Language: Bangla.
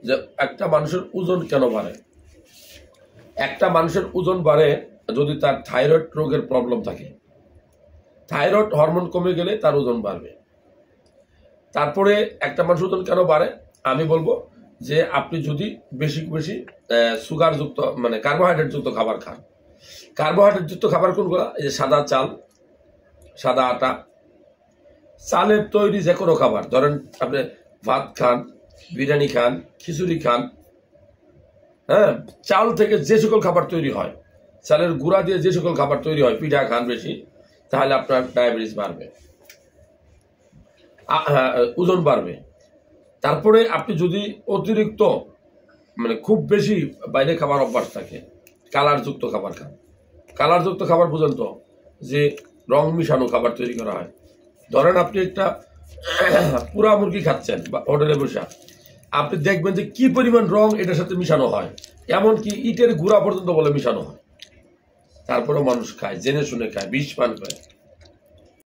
যে একটা মানুষের ওজন কেন বাড়ে। একটা মানুষের ওজন বাড়ে যদি তার থাইরয়েড রোগের প্রবলেম থাকে, থাইরয়েড হরমোন কমে গেলে তার ওজন বাড়বে। তারপরে একটা মানুষের ওজন কেন বাড়ে আমি বলবো যে আপনি যদি বেশি বেশি সুগার যুক্ত মানে কার্বোহাইড্রেট যুক্ত খাবার খান। কার্বোহাইড্রেট যুক্ত খাবার কোনগুলো? এই যে সাদা চাল, সাদা আটা, চালের তৈরি যে কোনো খাবার, ধরেন আপনি ভাত খান, বিরিয়ানি খান, খিচুড়ি খান, হ্যাঁ, চাল থেকে যে সকল খাবার তৈরি হয়, চালের গুঁড়া দিয়ে যে সকল খাবার তৈরি হয়, পিঠা খান বেশি, তাহলে আপনার ডায়াবেটিস বাড়বে, ওজন বাড়বে। তারপরে আপনি যদি অতিরিক্ত মানে খুব বেশি বাইরে খাবার অভ্যাস থাকে, কালারযুক্ত খাবার খান। কালারযুক্ত খাবার বুঝেন তো, যে রং মিশানো খাবার তৈরি করা হয়। ধরেন আপনি একটা পুরা মুরগি খাচ্ছেন বা হোটেলে বসে, আপনি দেখবেন যে কি পরিমাণ রং এটার সাথে মিশানো হয়, এমনকি ইটের গুঁড়া পর্যন্ত বলে মিশানো হয়। তারপরেও মানুষ খায়, জেনে শুনে খায়, বিষ পান করে।